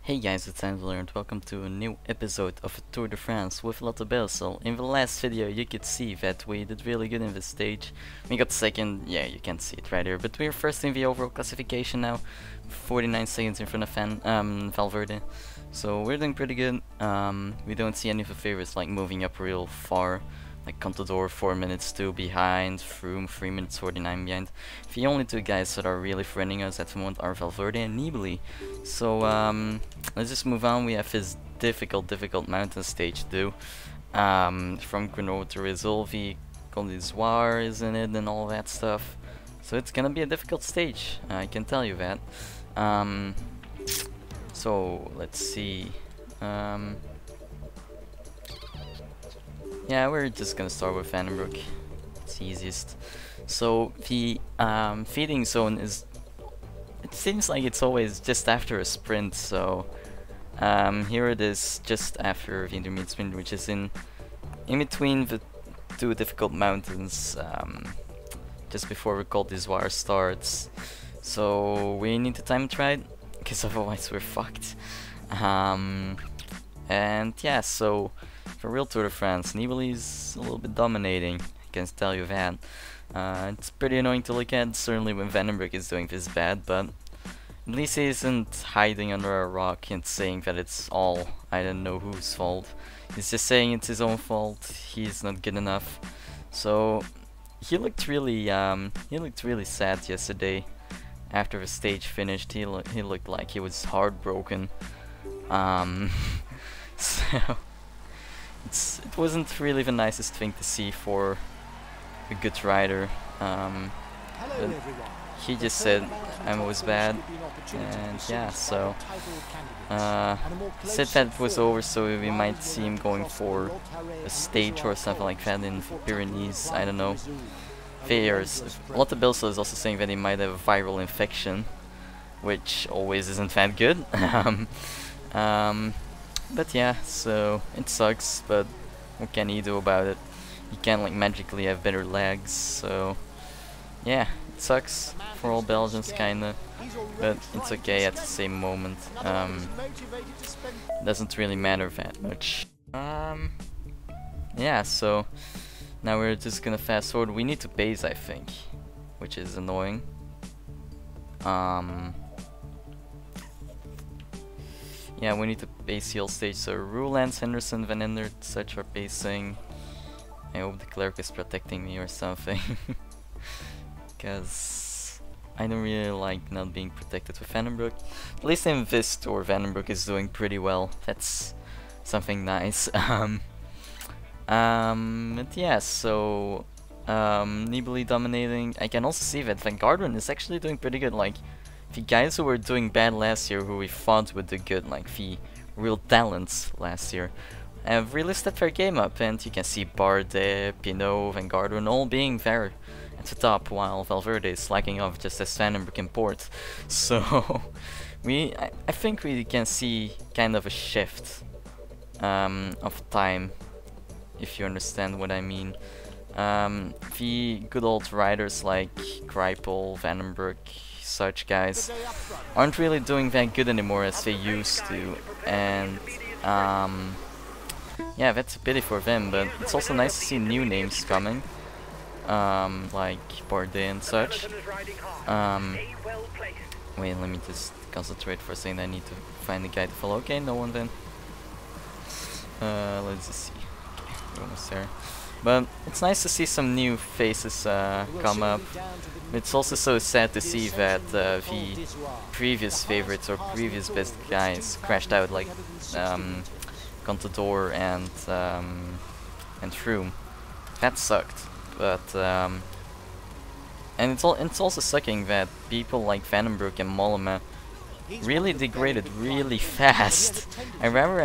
Hey guys, it's Angela and welcome to a new episode of Tour de France with Lotte Belsel. In the last video you could see that we did really good in this stage. We got second, yeah, you can see it right here, but we're first in the overall classification now, 49 seconds in front of Valverde. So we're doing pretty good. We don't see any of the favorites like moving up real far. Like Contador 4 minutes 2 behind, Froome 3 minutes 49 behind. The only two guys that are really threatening us at the moment are Valverde and Nibali. So let's just move on. We have this difficult mountain stage to do. From Grenoble to Risoul, the Col d'Izoire is in it and all that stuff. So it's gonna be a difficult stage, I can tell you that. So let's see. Yeah, we're just gonna start with Vandenbroek. It's easiest. So the feeding zone is, it seems like it's always just after a sprint, so here it is just after the intermediate sprint, which is in between the two difficult mountains, just before the Col d'Izoire starts. So we need to time it right, because otherwise we're fucked. And yeah, so for real Tour de France, Nibali's a little bit dominating, I can tell you that. It's pretty annoying to look at, certainly when Vandenbroek is doing this bad, but at least he isn't hiding under a rock and saying that it's all I don't know whose fault. He's just saying it's his own fault, he's not good enough. So he looked really sad yesterday. After the stage finished, he looked like he was heartbroken. So it wasn't really the nicest thing to see for a good rider. But he just said I was bad, and yeah, so said that it was over, so we might see him going for a stage or something like that in the Pyrenees, I don't know. Lotte Belsel is also saying that he might have a viral infection, which always isn't that good. But yeah, so it sucks, but what can he do about it? He can't like magically have better legs, so yeah, it sucks for all Belgians kinda, but it's okay at the same moment. Doesn't really matter that much. Yeah, so now we're just gonna fast forward. We need to pace, I think, which is annoying. Yeah, we need to pace the whole stage, so Roux, Lance, Henderson, Van Endert, such are pacing. I hope the clerk is protecting me or something. Because I don't really like not being protected with Vandenbroek. At least in this tour, Vandenbroek is doing pretty well. That's something nice. But yeah, so Nibali dominating. I can also see that Van Garderen is actually doing pretty good. Like, the guys who were doing bad last year, who we thought would do good, like the real talents last year, have really stepped their game up, and you can see Bardet, Pinot, Van Garderen all being there at the top, while Valverde is slacking off just as Vandenbroek in port. So I think we can see kind of a shift of time, if you understand what I mean. The good old riders like Greipel, Vandenbroek, such guys aren't really doing that good anymore as they used to, and yeah, that's a pity for them, but it's also nice to see new names coming, like Bardet and such. Wait, let me just concentrate for a second. I need to find the guy to follow. Okay, no one then. Let's just see. Okay, we're almost there. But it's nice to see some new faces come up. It's also so sad to see that the previous favorites or previous best guys crashed out, like Contador and Froome. That sucked. But and it's also sucking that people like Vandenbroek and Mollema really degraded really fast. I remember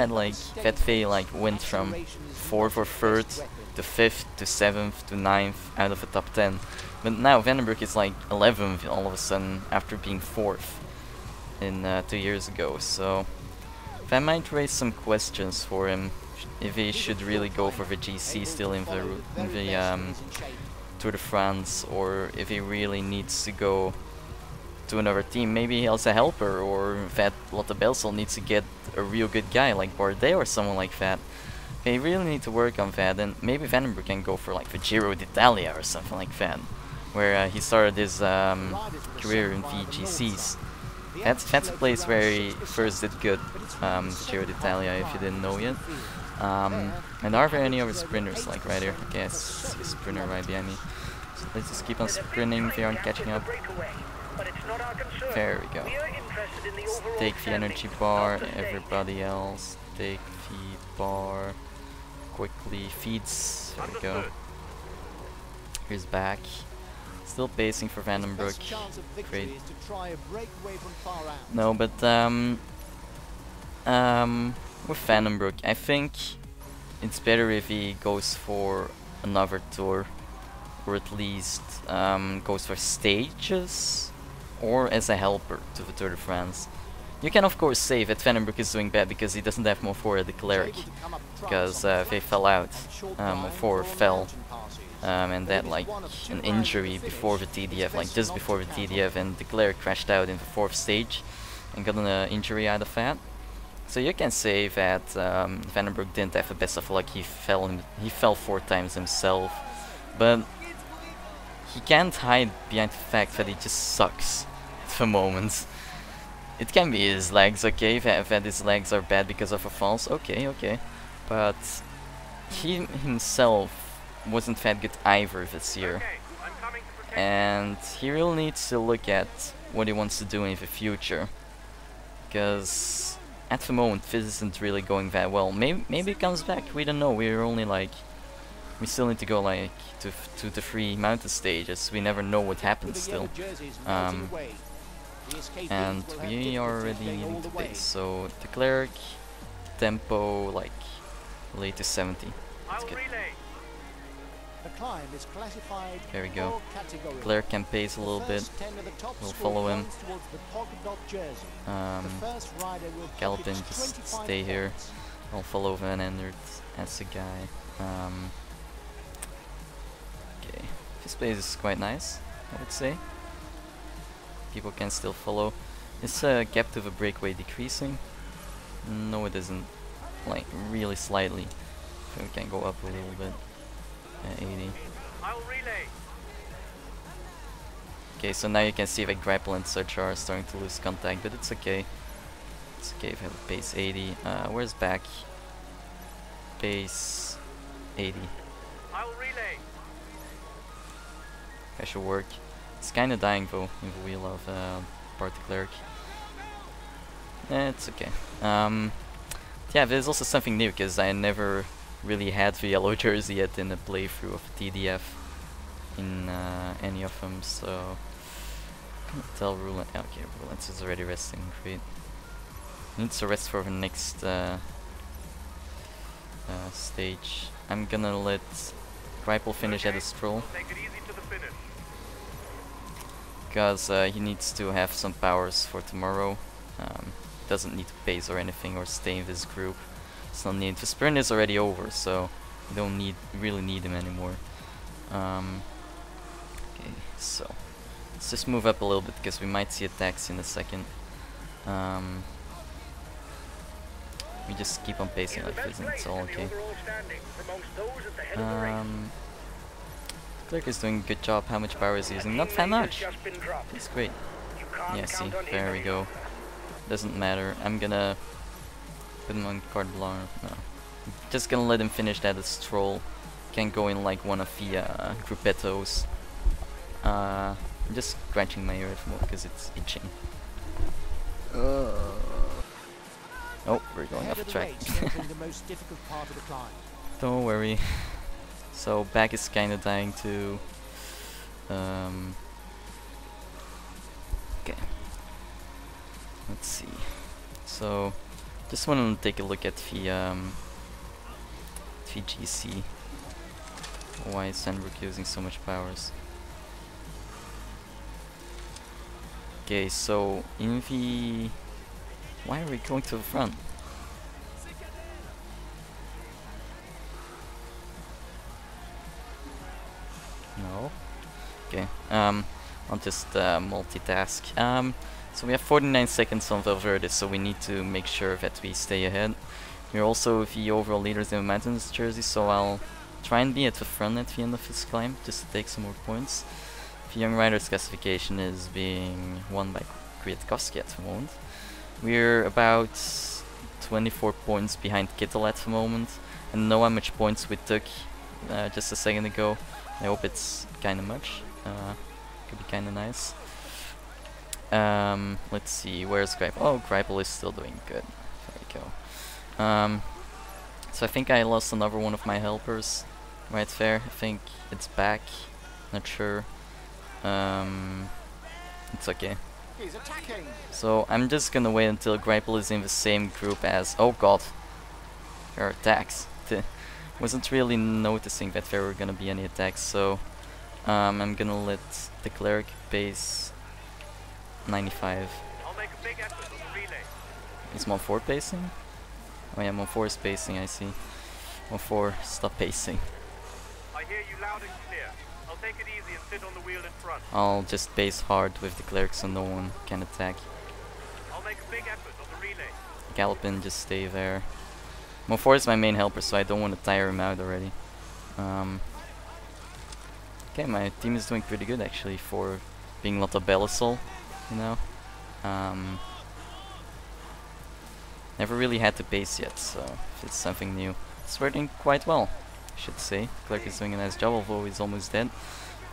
that they went from 4th or 3rd to 5th to 7th to 9th out of the top 10. But now Vandenbroek is like 11th all of a sudden after being 4th in 2 years ago. So that might raise some questions for him, if he should really go for the GC still in the Tour de France, or if he really needs to go to another team. Maybe he has a helper, or that Lotte Belsel needs to get a real good guy like Bardet or someone like that. They really need to work on that, and maybe Vandenbroek can go for like the Giro d'Italia or something like that, where he started his career in VGCs. That's a place where he first did good, the Giro d'Italia, if you didn't know yet. And are there any other sprinters like right here? Okay, I see a sprinter right behind me. So let's just keep on sprinting if they aren't catching up. There we go. Let's take the energy bar, everybody else take the bar. Quickly feeds, there we go. Here's back. Still pacing for Vandenbroek. Great. No, but with Vandenbroek, I think it's better if he goes for another tour, or at least goes for stages, or as a helper to the Tour de France. You can of course say that Vandenbroek is doing bad because he doesn't have more for the Cleric, because they fell out, or fell, and that like an injury before the TDF, like just before the TDF, and the Cleric crashed out in the 4th stage and got an injury out of that. So you can say that Vandenbroek didn't have the best of luck. He fell 4 times himself, but he can't hide behind the fact that he just sucks at the moment. It can be his legs, okay, that his legs are bad because of a falls, okay, but he himself wasn't that good either this year, and he really needs to look at what he wants to do in the future, because at the moment this isn't really going that well. Maybe it comes back, we don't know. We're only like, we still need to go like to the 3 mountain stages. We never know what happens still, and we are already needing to base. So the Cleric tempo like late to 70. That's good. There we go. Cleric can pace a little bit. We'll follow him. Galopin, just stay here. I'll follow Van Endert as a guy. Okay, this place is quite nice, I would say. People can still follow. Is gap to the breakaway decreasing? No, it isn't. Like really slightly. So we can go up a little bit. 80. Okay, so now you can see that Grapple and such are starting to lose contact, but it's okay. It's okay if I have base 80. Where's back? Base 80. That should work. It's kinda dying though in the wheel of Bart the Cleric. It's okay. Yeah, there's also something new, because I never really had the yellow jersey yet in a playthrough of TDF in any of them, so can't tell Roulette. Okay, Roulette is already resting, great. Needs to rest for the next stage. I'm gonna let Gripple finish at a stroll, because he needs to have some powers for tomorrow. Doesn't need to pace or anything or stay in this group. It's not needed. The sprint is already over, so you don't really need him anymore. Okay, so let's just move up a little bit, because we might see attacks in a second. We just keep on pacing like this and it's all okay. Clerk is doing a good job. How much power is he using? Not that much. It's great. Yeah, see, there we go. Doesn't matter. I'm gonna put him on carte blanche. No, I'm just gonna let him finish that as stroll. Can go in like one of the gruppettos. I'm just scratching my ear because it's itching. Oh, we're going off the track. Don't worry. So back is kinda dying too. Okay. Let's see. So just want to take a look at the VGC. Why is Sandbrook using so much powers? Okay, so in the... Why are we going to the front? No. Okay. I'll just multitask. So we have 49 seconds on Valverde, so we need to make sure that we stay ahead. We're also the overall leaders in the Mountains jersey, so I'll try and be at the front at the end of this climb, just to take some more points. The Young Riders classification is being won by Kwiatkowski at the moment. We're about 24 points behind Kittel at the moment, and know how much points we took just a second ago. I hope it's kinda much. Could be kinda nice. Let's see, where's Gripel? Oh, Gripel is still doing good. There we go. So I think I lost another one of my helpers right there. I think it's back. Not sure. It's okay. He's attacking. So I'm just gonna wait until Gripel is in the same group as... Oh god. There are attacks. Wasn't really noticing that there were gonna be any attacks, so I'm gonna let the cleric base 95. I'll make a big effort on the relay. Is Mon 4 pacing? Oh yeah, Mon 4 is pacing, I see. Mon 4, stop pacing. I hear you loud and clear. I'll take it easy and sit on the wheel in front. I'll just pace hard with the cleric so no one can attack. I'll make a big effort on the relay. Gallopin, just stay there. Mon 4 is my main helper, so I don't want to tire him out already. Okay, my team is doing pretty good actually for being Lotta Bellisol, you know. Never really had to pace yet, so it's something new. It's working quite well, I should say. Clerk is doing a nice job, although he's almost dead.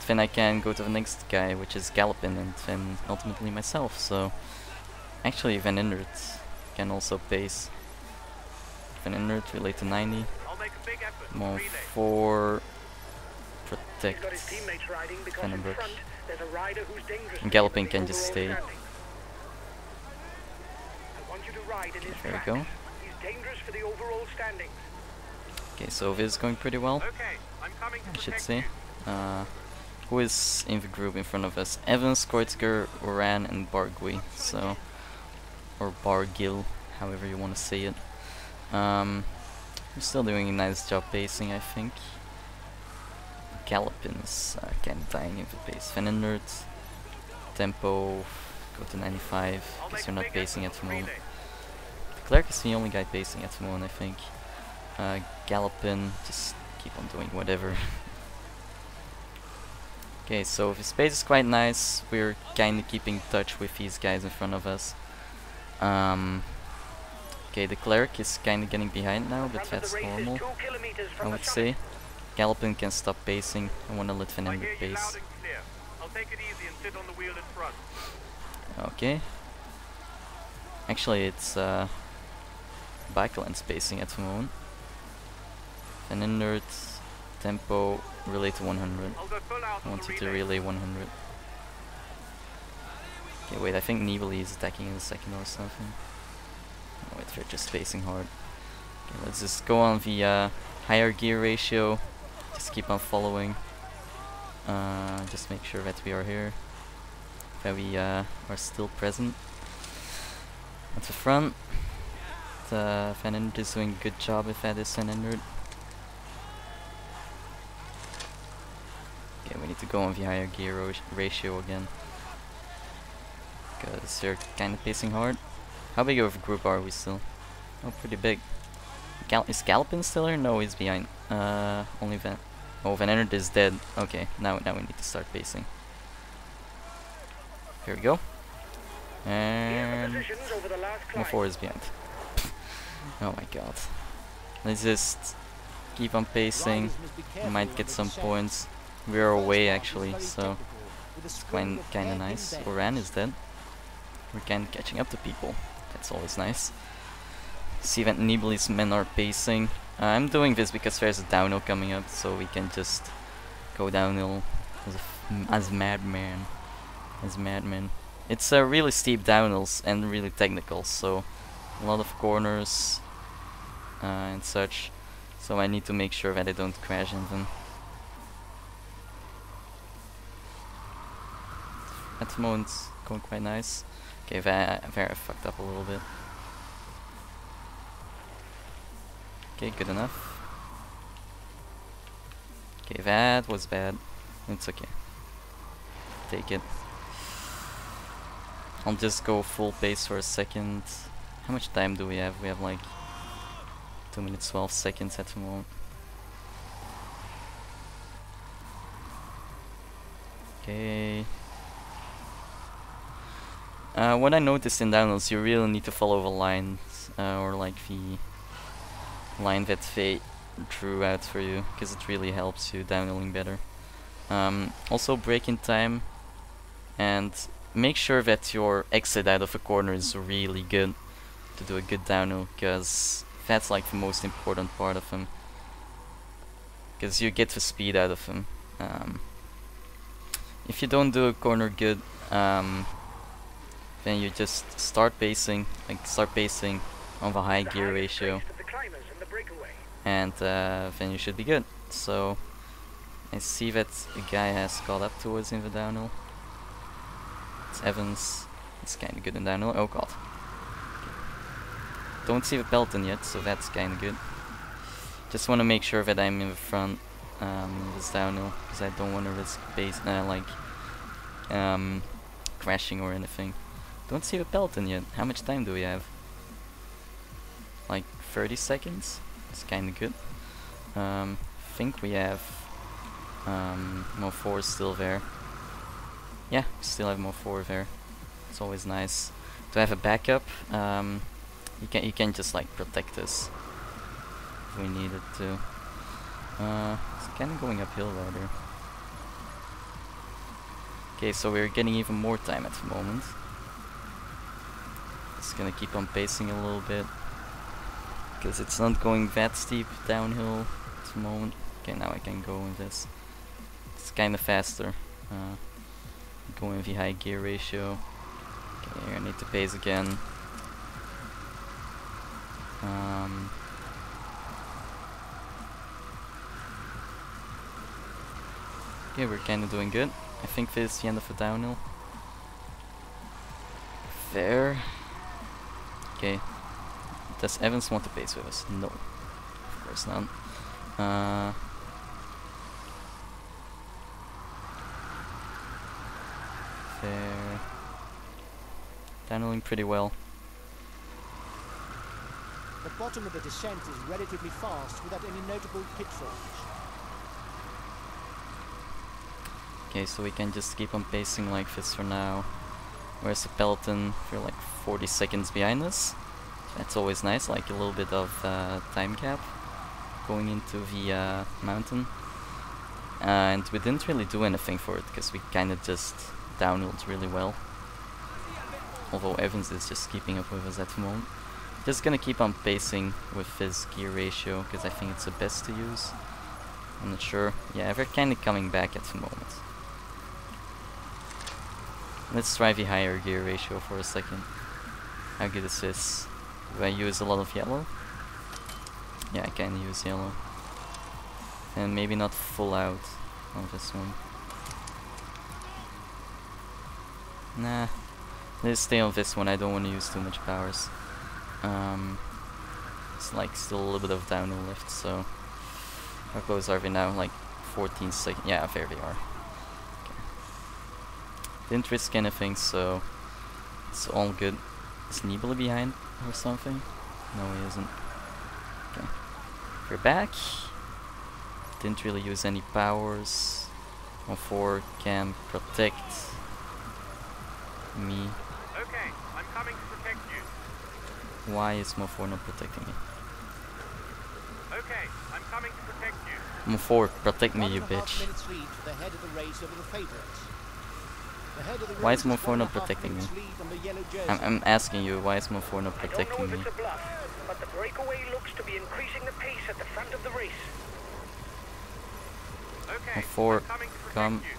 Then I can go to the next guy, which is Gallopin, and then ultimately myself. So actually Van Indert can also pace. Van Indert relate to 90. I'll make a big effort on the Mon relay. 4 protect Van den Broek. And Galloping can just stay. Okay, there we go. Okay, so this is going pretty well, Okay, I'm coming to I should protect say. you. Who is in the group in front of us? Evans, Kreutzger, Oran, and Bargui. So, or Bargil, however you want to say it. We're still doing a nice job pacing, I think. Gallopin's kind of dying in the pace. Van Indert, tempo, go to 95, because you're not pacing at the moment. The Clerk is the only guy pacing at the moment, I think. Gallopin, just keep on doing whatever. Okay, so his pace is quite nice. We're kinda keeping touch with these guys in front of us. Okay, the Cleric is kinda getting behind now, but that's normal, I would say. Gallopin can stop pacing. I wanna let Van I Ember hear you pace. loud and clear. I'll take it easy and sit on the wheel in front. Okay. Actually, it's Bikeland's pacing at the moment. Van Indert, tempo, relay to 100. I'll go full out I on want the you to relay. relay 100. Okay, wait, I think Nibali is attacking in a second or something. Oh, wait, they're just pacing hard. Okay, let's just go on the higher gear ratio. Just keep on following. Just make sure that we are here. That we are still present. At the front, Van Indert is doing a good job with that, is Van Indert. Okay, we need to go on the higher gear ratio again. Because they're kind of pacing hard. How big of a group are we still? Oh, pretty big. Is Gallopin still here? No, he's behind. Only Van... Oh, Van Indert is dead. Okay, now we need to start pacing. Here we go. And... Mon 4 is behind. Oh my god. Let's just keep on pacing. We might get some points. We're away actually, so it's kinda nice. Oran is dead. We're kinda catching up to people. That's always nice. See that Nibali's men are pacing. I'm doing this because there's a downhill coming up, so we can just go downhill as madmen. It's really steep downhills and really technical, so a lot of corners and such. So I need to make sure that I don't crash in them. At the moment, it's going quite nice. Okay, there I fucked up a little bit. Okay, good enough. Okay, that was bad. It's okay. take it. I'll just go full pace for a second. How much time do we have? We have like 2 minutes 12 seconds at the moment. Okay. What I noticed in downhills, you really need to follow the lines, or like the line that they drew out for you, because it really helps you downhilling better. Also brake in time, and make sure that your exit out of a corner is really good to do a good downhill, because that's like the most important part of them, because you get the speed out of them. If you don't do a corner good, then you just start pacing on the high gear ratio, and then you should be good. So I see that a guy has caught up to us in the downhill. It's Evans. It's kinda good in downhill. Oh god. Okay. Don't see the Pelton yet, so that's kinda good. Just wanna make sure that I'm in the front in this downhill, because I don't wanna risk base crashing or anything. Don't see the Pelton yet. How much time do we have? Like 30 seconds? It's kinda good. Think we have Mo 4 still there. Yeah, we still have Mo 4 there. It's always nice to have a backup. You can just like protect us if we needed to. It's kinda going uphill rather. Okay, so we're getting even more time at the moment. Just gonna keep on pacing a little bit, because it's not going that steep downhill at the moment. Okay, now I can go with this. It's kinda faster. Go in the high gear ratio. Okay, I need to pace again. Okay, we're kinda doing good. I think this is the end of the downhill. There. Okay. Does Evans want to pace with us? No. Of course not. There. Downhilling pretty well. The bottom of the descent is relatively fast without any notable pitfalls. Okay, so we can just keep on pacing like this for now. Where's the Pelton? We're like 40 seconds behind us. That's always nice, like a little bit of time gap going into the mountain. And we didn't really do anything for it, because we kind of just downhilled really well. Although Evans is just keeping up with us at the moment. Just gonna keep on pacing with this gear ratio, because I think it's the best to use. I'm not sure. Yeah, we're kind of coming back at the moment. Let's try the higher gear ratio for a second. How good is this? Do I use a lot of yellow? Yeah, I can use yellow. And maybe not full out on this one. Nah, let's stay on this one. I don't want to use too much powers. It's like still a little bit of downhill left, so how close are we now? Like 14 seconds. Yeah, there we are. Didn't risk anything, so it's all good. Is Nibali behind or something? No, he isn't. Okay. We're back. Didn't really use any powers. 1-4 can protect me. Okay, I'm coming to protect you. Why is Mo4 not protecting me? Okay, I'm coming to protect you. Mo4, protect me, you bitch. Why is Mo4 not protecting me? I'm asking you, why is Mo4 not protecting me? But the breakaway looks to be increasing the pace at the front of the race. Okay, Mo4, I'm coming to protect come you.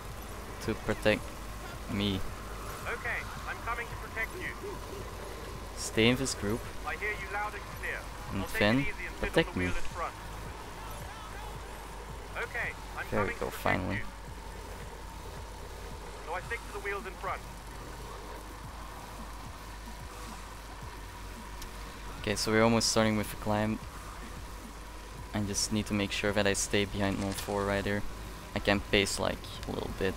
to protect me. Okay, I'm coming to protect you. Stay in this group I hear you loud and clear. and I'll take then it easy and sit on protect the me. wheel in front. Okay, I'm There we coming go, to protect finally. you. So I stick to the wheels in front. Okay, so we're almost starting with the climb. I just need to make sure that I stay behind Mo4 right here. I can pace like a little bit,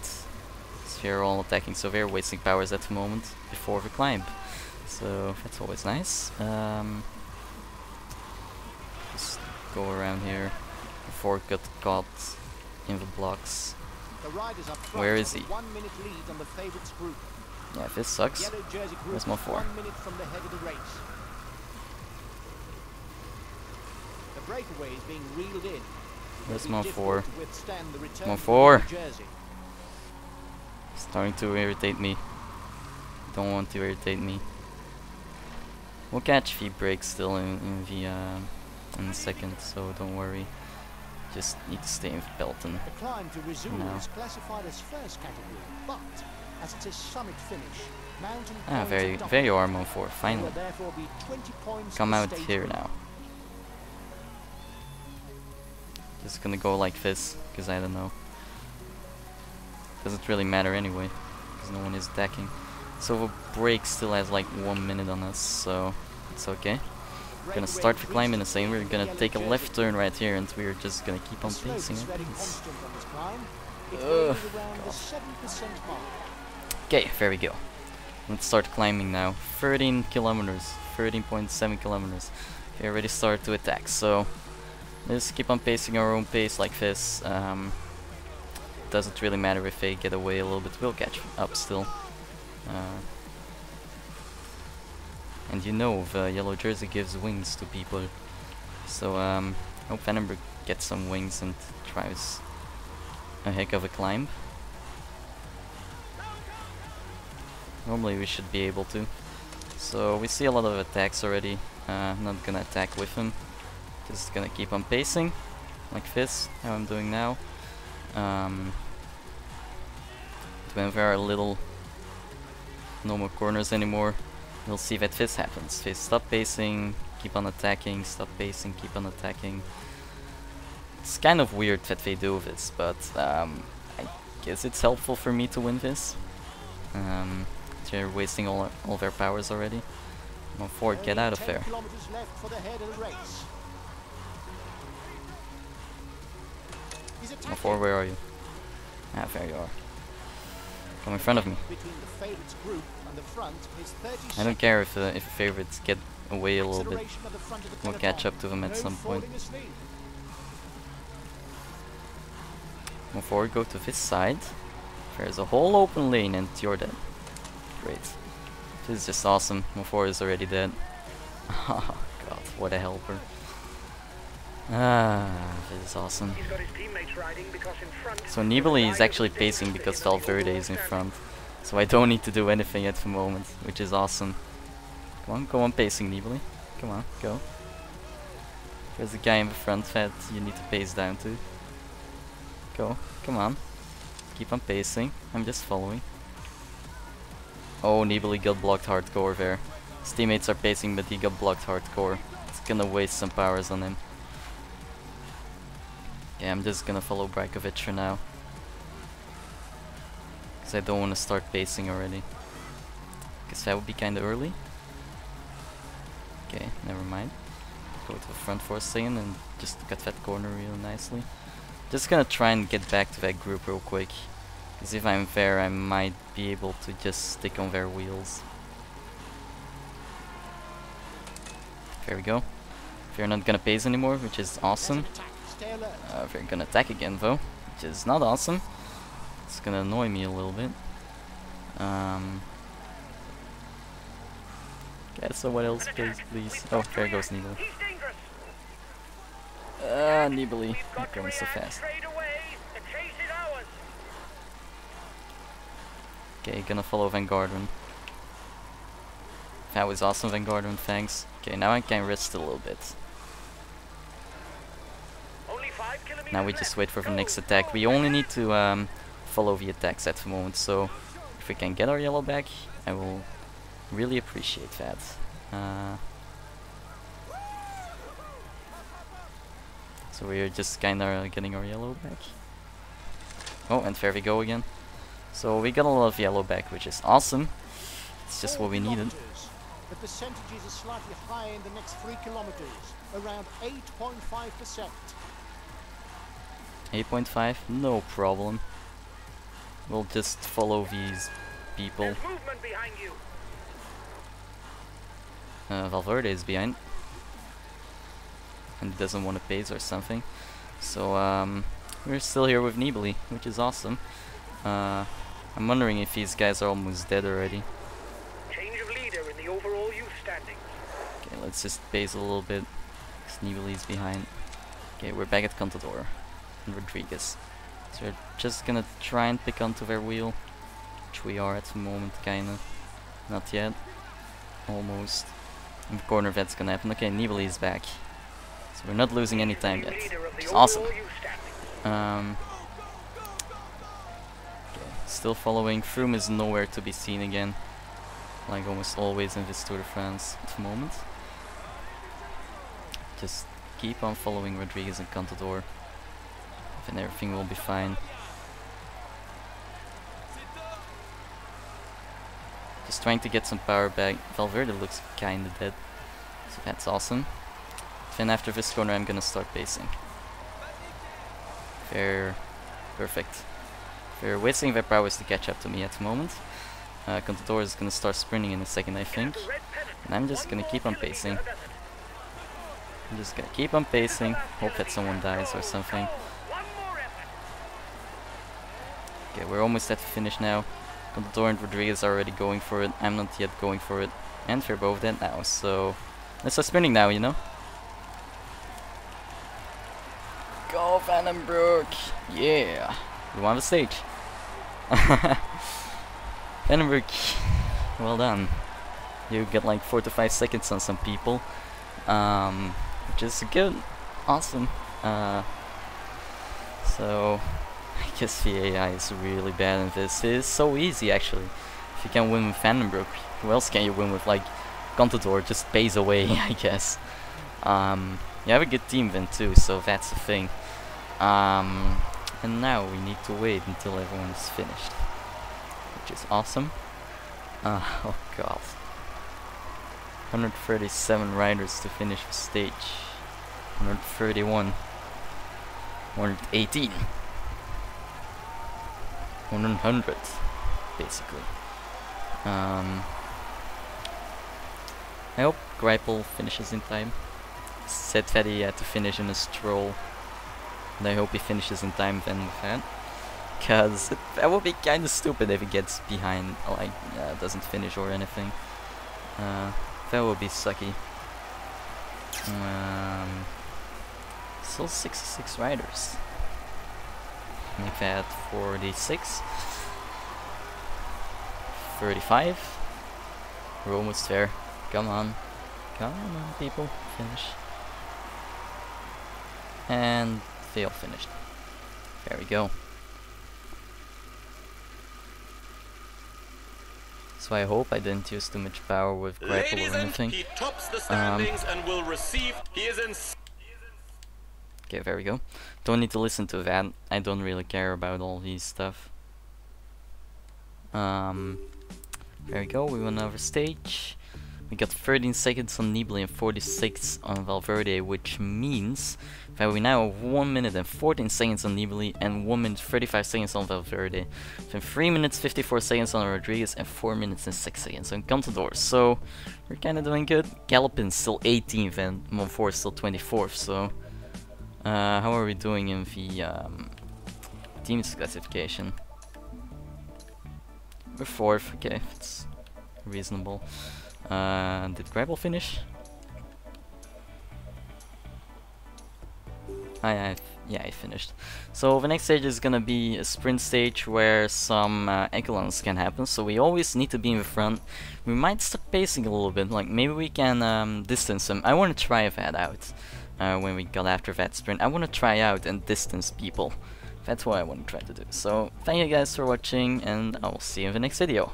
because they're all attacking, so they're wasting powers at the moment before the climb. So that's always nice. Just go around here before it got caught in the blocks. The riders up front Where is have he? a 1 minute lead on the favorites group. Yeah, this sucks. Yellow jersey group Where's my is 4? 1 minute from the head of the race. The breakaway is being reeled in. Where's It'll my be 4? difficult to withstand the return My of the 4. yellow jersey. Starting to irritate me. Don't want to irritate me. We'll catch the break still in a second, so don't worry. Just need to stay in Pelton. The climb to Risoul No. is classified as first category, but as it's a summit finish, mountain Ah, points there are you doubled. are, Mon 4, There finally. will therefore be 20 points Come to out stage here winner. now. Just gonna go like this, because I don't know. Doesn't really matter anyway, because no one is attacking. So the break still has like 1 minute on us, so it's okay. We're gonna start the climb in the same. We're gonna take a left turn right here, and we're just gonna keep on The slope pacing is it. very constant on this climb. It Ugh, ranges around the 7% mark. Okay, there we go. Let's start climbing now. 13 kilometers, 13.7 kilometers. We already start to attack, so let's keep on pacing our own pace like this. Doesn't really matter if they get away a little bit, we'll catch up still. And you know, the yellow jersey gives wings to people. So hope Vandenberg gets some wings and tries a heck of a climb. Normally we should be able to. So we see a lot of attacks already. Not gonna attack with him. Just gonna keep on pacing like this, how I'm doing now. When there are little no more corners anymore, we'll see that this happens. They stop pacing, keep on attacking, stop pacing, keep on attacking. It's kind of weird that they do this, but I guess it's helpful for me to win this. They're wasting all their powers already. Mon 4, get out of 10 there. kilometers left for the head of the race. He's Mon attacking 4, where are you? Ah, there you are. Come in front of me. between the favorites group and the front is 30 I don't care if the favorites get away a little bit. acceleration at the front of the We'll peloton. catch up to them at No some point. falling asleep. Mon 4, go to this side. There's a whole open lane and you're dead. Great. This is just awesome. Mon 4 is already dead. Oh god, what a helper. Ah, this is awesome. He's got his teammates riding because in front. So Nibali is actually pacing because Valverde is in front. So I don't need to do anything at the moment, which is awesome. Go on pacing Nibali. Come on, go. There's a guy in the front that you need to pace down to. Go, come on. Keep on pacing. I'm just following. Oh, Nibali got blocked hardcore there. His teammates are pacing, but he got blocked hardcore. It's gonna waste some powers on him. Yeah, I'm just gonna follow Brajkovic for now. Because I don't want to start pacing already. Guess that would be kinda early. Okay, never mind. Go to the front for a second and just cut that corner real nicely. Just gonna try and get back to that group real quick. Because if I'm there, I might be able to just stick on their wheels. There we go. They're not gonna pace anymore, which is awesome. Attack. Stay alert. They're gonna attack again though, which is not awesome. It's gonna annoy me a little bit. Okay, so what else, please? Oh, there goes Nibali. He's dangerous. Nibali, We've not got to going so react fast. straight away. The chase is ours. Okay, gonna follow Van Garderen. That was awesome, Van Garderen, thanks. Okay, now I can rest a little bit. Only 5 kilometers Now we left. just wait for the Go, next attack. go, We only need to follow the attacks at the moment, so if we can get our yellow back, I will really appreciate that. So we're just kinda getting our yellow back. Oh, and there we go again. So we got a lot of yellow back, which is awesome. It's just 4 what we needed. kilometers. The percentages are slightly higher in the next 3 kilometers, around 8.5%. 8.5, no problem. we'll just follow these people. There's movement behind you. Valverde is behind. And doesn't want to pace or something. So we're still here with Nibali, which is awesome. I'm wondering if these guys are almost dead already. Change of leader in the overall youth standings. Okay, let's just pace a little bit. Nibali's behind. Okay, we're back at Contador and Rodriguez. So we're just gonna try and pick onto their wheel, which we are at the moment, kinda. Not yet. Almost. In the corner that's gonna happen. Okay, Nibali is back. So we're not losing any time yet. Which is awesome. Okay, still following. Froome is nowhere to be seen again. Like almost always in this Tour de France at the moment. Just keep on following Rodriguez and Contador, and everything will be fine. Just trying to get some power back. Valverde looks kinda dead, so that's awesome. Then after this corner I'm gonna start pacing. They're perfect. They're wasting their powers to catch up to me at the moment. Contador is gonna start sprinting in a second, I think. And I'm just gonna keep on pacing. I'm just gonna keep on pacing, hope that someone dies or something. Okay, we're almost at the finish now. Contador and Rodriguez are already going for it. I'm not yet going for it. And they're both dead now, so let's start sprinting now, you know? Go Vandenbroek! Yeah! We won the stage! Vandenbroek, well done. You get like 4 to 5 seconds on some people. Which is good. Awesome. So I guess the AI is really bad in this. It is so easy actually. If you can win with Vandenbroek, who else can you win with? Like Contador just pays away, I guess. You have a good team then too, so that's the thing. And now we need to wait until everyone is finished, which is awesome. Oh god. 137 riders to finish the stage. 131. 118. 100, basically. I hope Grenoble finishes in time. Said that he had to finish in a stroll, and I hope he finishes in time then with that. Cause that would be kinda stupid if he gets behind, like doesn't finish or anything. That would be sucky. Still 66 riders. Make that 46. 35. We're almost there. Come on. Come on, people. Finish. And they all finished. There we go. So I hope I didn't use too much power with grapple or anything. He tops the standings and will receive. He is in. Okay, there we go. Don't need to listen to that. I don't really care about all these stuff. There we go. We won another stage. We got 13 seconds on Nibali and 46 on Valverde, which means that we now have 1 minute and 14 seconds on Nibali and 1 minute 35 seconds on Valverde. Then 3 minutes 54 seconds on Rodriguez and 4 minutes and 6 seconds on Contador. So we're kind of doing good. Galopin's still 18th and Monfort is still 24th. So how are we doing in the team's classification? We're 4th. Okay, it's reasonable. Did Grenoble finish? Yeah, I finished. So the next stage is gonna be a sprint stage where some echelons can happen. So we always need to be in the front. We might start pacing a little bit. Like maybe we can distance them. I want to try that out. When we got after that sprint, I want to try out and distance people. That's what I want to try to do. So thank you guys for watching, and I will see you in the next video.